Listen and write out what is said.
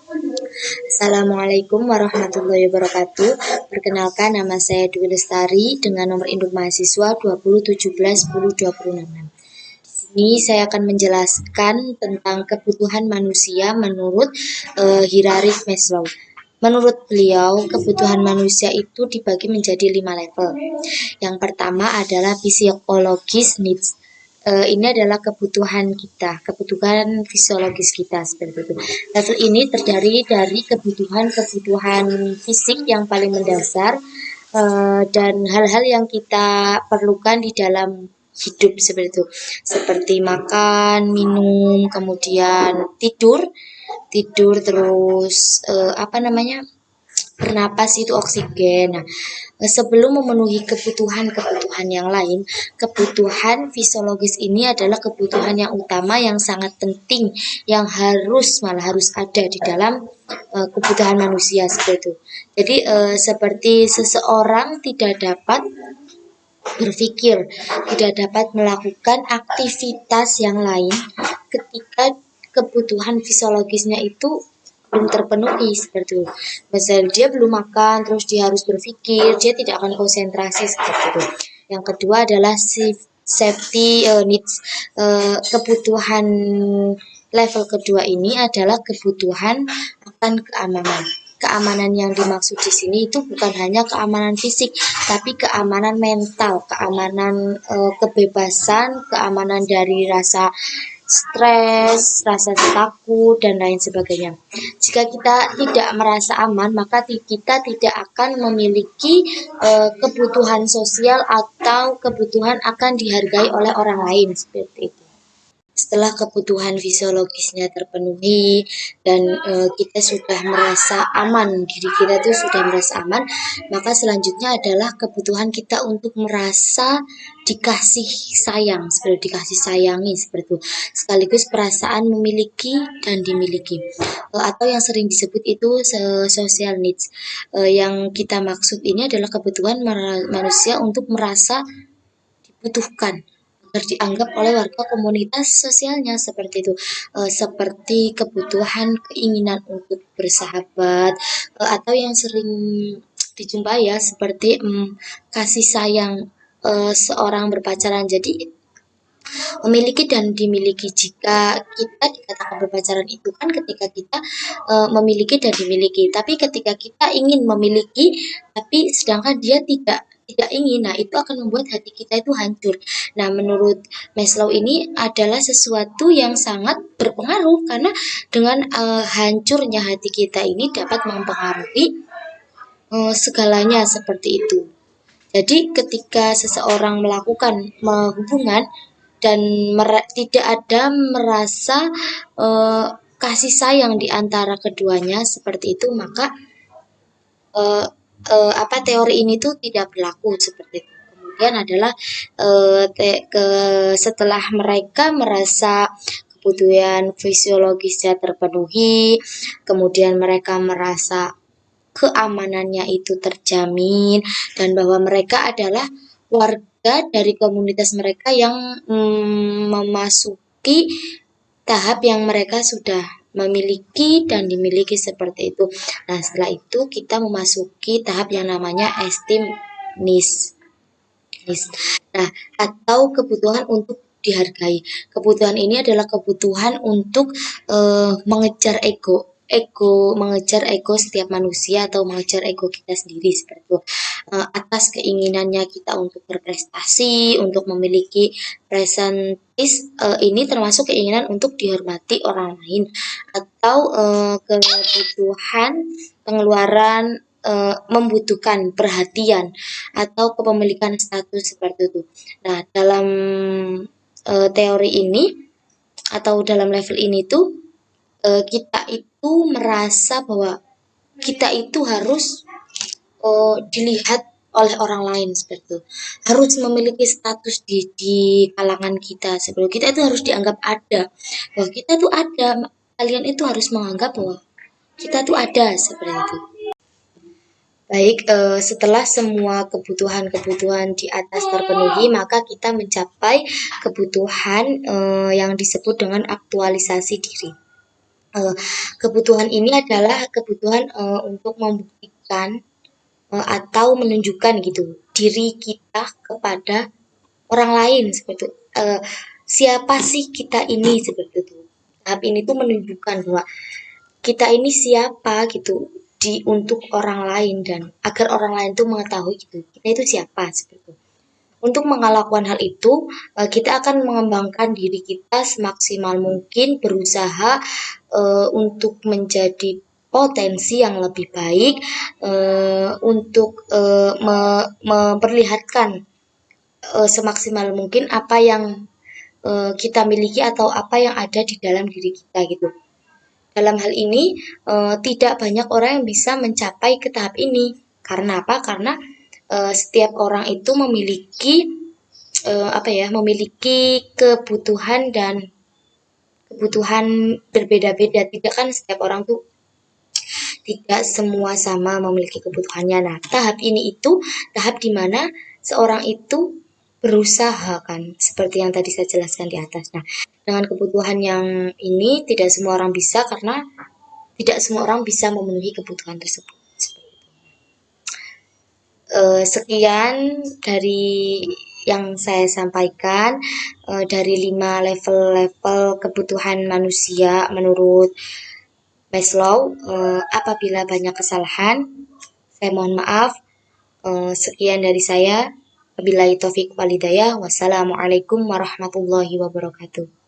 Assalamualaikum warahmatullahi wabarakatuh. Perkenalkan, nama saya Dwi Lestari dengan nomor induk mahasiswa 20171026. Di sini saya akan menjelaskan tentang kebutuhan manusia menurut hierarki Maslow. Menurut beliau, kebutuhan manusia itu dibagi menjadi 5 level. Yang pertama adalah psikologis needs. Ini adalah kebutuhan kita, kebutuhan fisiologis kita seperti itu. Level ini terdiri dari kebutuhan-kebutuhan fisik yang paling mendasar dan hal-hal yang kita perlukan di dalam hidup seperti itu, seperti makan, minum, kemudian tidur terus bernapas itu oksigen. Nah, sebelum memenuhi kebutuhan-kebutuhan yang lain, kebutuhan fisiologis ini adalah kebutuhan yang utama yang sangat penting yang harus ada di dalam kebutuhan manusia seperti itu. Jadi seperti seseorang tidak dapat berpikir, tidak dapat melakukan aktivitas yang lain ketika kebutuhan fisiologisnya itu belum terpenuhi seperti itu. Misalnya dia belum makan, terus dia harus berpikir, dia tidak akan konsentrasi seperti itu. Yang kedua adalah safety needs. Kebutuhan level kedua ini adalah kebutuhan akan keamanan. Keamanan yang dimaksud di sini itu bukan hanya keamanan fisik, tapi keamanan mental, keamanan kebebasan, keamanan dari rasa stres, rasa takut, dan lain sebagainya. Jika kita tidak merasa aman, maka kita tidak akan memiliki kebutuhan sosial atau kebutuhan akan dihargai oleh orang lain seperti itu. Setelah kebutuhan fisiologisnya terpenuhi dan kita sudah merasa aman, diri kita itu sudah merasa aman, maka selanjutnya adalah kebutuhan kita untuk merasa dikasih sayang, seperti dikasih sayangi seperti itu, sekaligus perasaan memiliki dan dimiliki, atau yang sering disebut itu social needs. Yang kita maksud ini adalah kebutuhan manusia untuk merasa dibutuhkan agar dianggap oleh warga komunitas sosialnya seperti itu, seperti kebutuhan keinginan untuk bersahabat, atau yang sering dijumpai ya seperti kasih sayang seorang berpacaran. Jadi memiliki dan dimiliki, jika kita dikatakan berpacaran itu kan ketika kita memiliki dan dimiliki, tapi ketika kita ingin memiliki tapi sedangkan dia tidak ingin, nah itu akan membuat hati kita itu hancur. Nah, menurut Maslow ini adalah sesuatu yang sangat berpengaruh karena dengan hancurnya hati kita ini dapat mempengaruhi segalanya seperti itu. Jadi ketika seseorang melakukan hubungan dan tidak ada merasa kasih sayang di antara keduanya seperti itu, maka teori ini tuh tidak berlaku seperti itu. Kemudian adalah setelah mereka merasa kebutuhan fisiologisnya terpenuhi, kemudian mereka merasa keamanannya itu terjamin dan bahwa mereka adalah warga dari komunitas mereka yang memasuki tahap yang mereka sudah memiliki dan dimiliki seperti itu. Nah, setelah itu kita memasuki tahap yang namanya esteem needs. Nah, atau kebutuhan untuk dihargai. Kebutuhan ini adalah kebutuhan untuk mengejar mengejar ego setiap manusia atau mengejar ego kita sendiri seperti itu, atas keinginannya kita untuk berprestasi, untuk memiliki presentis. Ini termasuk keinginan untuk dihormati orang lain atau kebutuhan pengeluaran membutuhkan perhatian atau kepemilikan status seperti itu. Nah, dalam teori ini atau dalam level ini tuh kita itu merasa bahwa kita itu harus dilihat oleh orang lain seperti itu, harus memiliki status di kalangan kita seperti itu. Kita itu harus dianggap ada, bahwa kita itu ada, kalian itu harus menganggap bahwa kita itu ada seperti itu. Baik, setelah semua kebutuhan-kebutuhan di atas terpenuhi, maka kita mencapai kebutuhan yang disebut dengan aktualisasi diri. Eh, Kebutuhan ini adalah kebutuhan untuk membuktikan atau menunjukkan gitu diri kita kepada orang lain seperti itu. Siapa sih kita ini seperti itu. Tahap ini tuh menunjukkan bahwa kita ini siapa gitu di untuk orang lain dan agar orang lain tuh mengetahui gitu kita itu siapa seperti itu. Untuk melakukan hal itu, kita akan mengembangkan diri kita semaksimal mungkin, berusaha untuk menjadi potensi yang lebih baik, untuk memperlihatkan semaksimal mungkin apa yang kita miliki atau apa yang ada di dalam diri kita gitu. Dalam hal ini, tidak banyak orang yang bisa mencapai ke tahap ini. Karena apa? Karena setiap orang itu memiliki memiliki kebutuhan dan kebutuhan berbeda-beda. Tidak kan setiap orang tuh tidak semua sama memiliki kebutuhannya. Nah, tahap ini itu tahap di mana seorang itu berusaha kan, seperti yang tadi saya jelaskan di atas. Nah, dengan kebutuhan yang ini tidak semua orang bisa karena tidak semua orang bisa memenuhi kebutuhan tersebut. Sekian dari yang saya sampaikan dari 5 level-level kebutuhan manusia menurut Maslow. Apabila banyak kesalahan, saya mohon maaf. Sekian dari saya. Wabillahi taufik walhidayah. Wassalamualaikum warahmatullahi wabarakatuh.